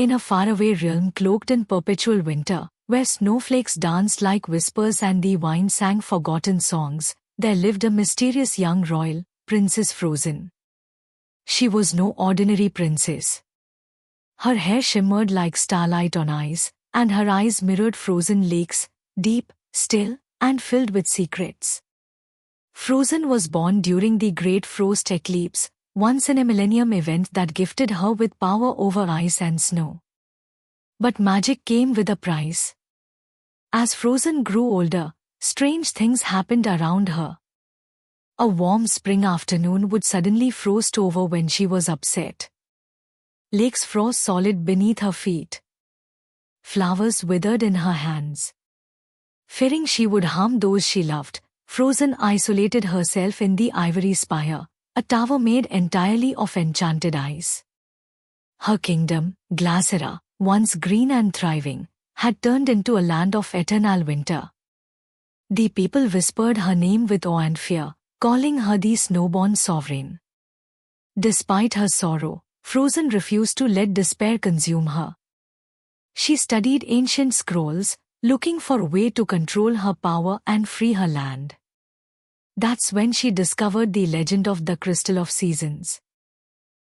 In a faraway realm cloaked in perpetual winter, where snowflakes danced like whispers and the wind sang forgotten songs, there lived a mysterious young royal, Princess Frozan. She was no ordinary princess. Her hair shimmered like starlight on ice, and her eyes mirrored frozen lakes, deep, still, and filled with secrets. Frozan was born during the Great Frost Eclipse, once-in-a-millennium event that gifted her with power over ice and snow. But magic came with a price. As Frozan grew older, strange things happened around her. A warm spring afternoon would suddenly frost over when she was upset. Lakes froze solid beneath her feet. Flowers withered in her hands. Fearing she would harm those she loved, Frozan isolated herself in the ivory spire, a tower made entirely of enchanted ice. Her kingdom, Glasera, once green and thriving, had turned into a land of eternal winter. The people whispered her name with awe and fear, calling her the snowborn sovereign. Despite her sorrow, Frozan refused to let despair consume her. She studied ancient scrolls, looking for a way to control her power and free her land. That's when she discovered the legend of the Crystal of Seasons.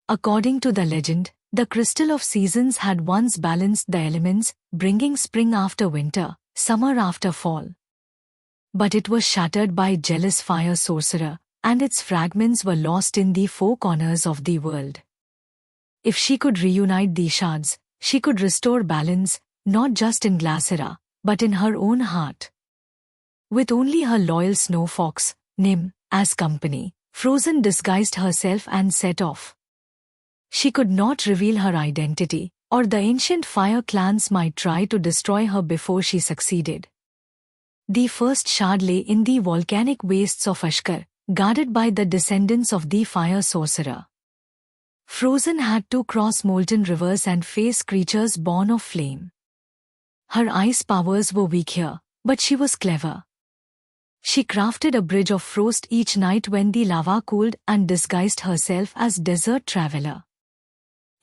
According to the legend, the Crystal of Seasons had once balanced the elements, bringing spring after winter, summer after fall. But it was shattered by a jealous fire sorcerer, and its fragments were lost in the four corners of the world. If she could reunite the shards, she could restore balance, not just in Glasera, but in her own heart. With only her loyal snow fox, Nim, as company, Frozan disguised herself and set off. She could not reveal her identity, or the ancient fire clans might try to destroy her before she succeeded. The first shard lay in the volcanic wastes of Ashkar, guarded by the descendants of the fire sorcerer. Frozan had to cross molten rivers and face creatures born of flame. Her ice powers were weak here, but she was clever. She crafted a bridge of frost each night when the lava cooled and disguised herself as desert traveler.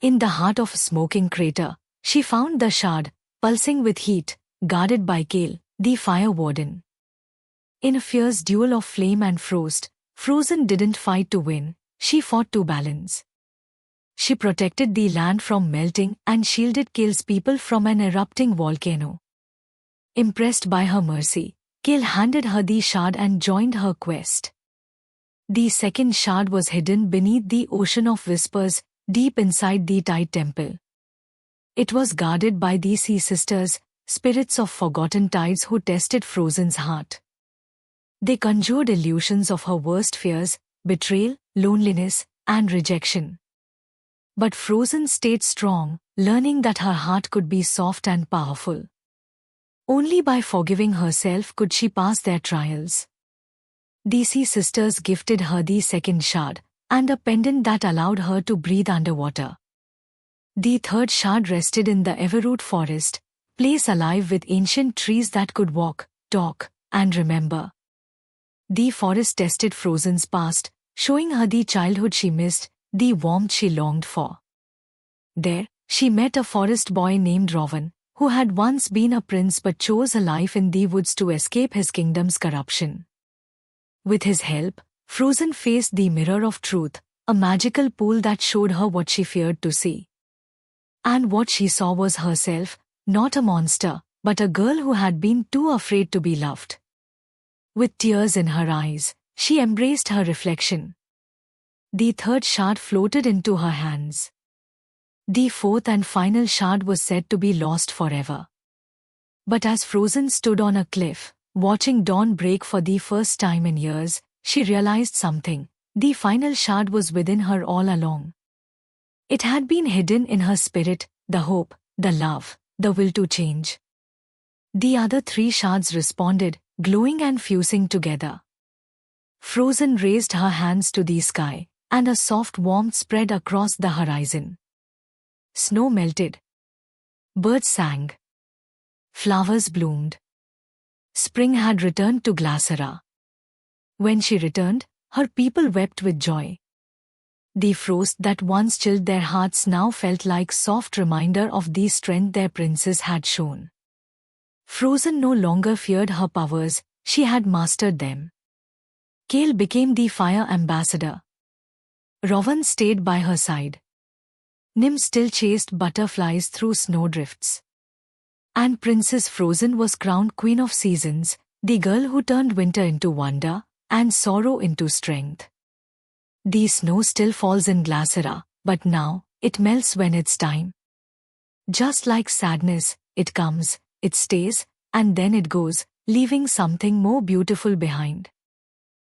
In the heart of a smoking crater, she found the shard, pulsing with heat, guarded by Kale, the fire warden. In a fierce duel of flame and frost, Frozan didn't fight to win, she fought to balance. She protected the land from melting and shielded Kale's people from an erupting volcano. Impressed by her mercy, Kale handed her the shard and joined her quest. The second shard was hidden beneath the ocean of whispers, deep inside the Tide Temple. It was guarded by the Sea Sisters, spirits of forgotten tides who tested Frozan's heart. They conjured illusions of her worst fears, betrayal, loneliness, and rejection. But Frozan stayed strong, learning that her heart could be soft and powerful. Only by forgiving herself could she pass their trials. The Sea Sisters gifted her the second shard, and a pendant that allowed her to breathe underwater. The third shard rested in the Everroot forest, place alive with ancient trees that could walk, talk, and remember. The forest tested Frozan's past, showing her the childhood she missed, the warmth she longed for. There, she met a forest boy named Rowan, who had once been a prince but chose a life in the woods to escape his kingdom's corruption. With his help, Frozan faced the mirror of truth, a magical pool that showed her what she feared to see. And what she saw was herself, not a monster, but a girl who had been too afraid to be loved. With tears in her eyes, she embraced her reflection. The third shard floated into her hands. The fourth and final shard was said to be lost forever. But as Frozan stood on a cliff, watching dawn break for the first time in years, she realized something. The final shard was within her all along. It had been hidden in her spirit, the hope, the love, the will to change. The other three shards responded, glowing and fusing together. Frozan raised her hands to the sky, and a soft warmth spread across the horizon. Snow melted. Birds sang. Flowers bloomed. Spring had returned to Glasera. When she returned, her people wept with joy. The frost that once chilled their hearts now felt like soft reminder of the strength their princess had shown. Frozan no longer feared her powers, she had mastered them. Kale became the fire ambassador. Rowan stayed by her side. Nim still chased butterflies through snowdrifts. And Princess Frozan was crowned Queen of Seasons, the girl who turned winter into wonder, and sorrow into strength. The snow still falls in Glassera, but now, it melts when it's time. Just like sadness, it comes, it stays, and then it goes, leaving something more beautiful behind.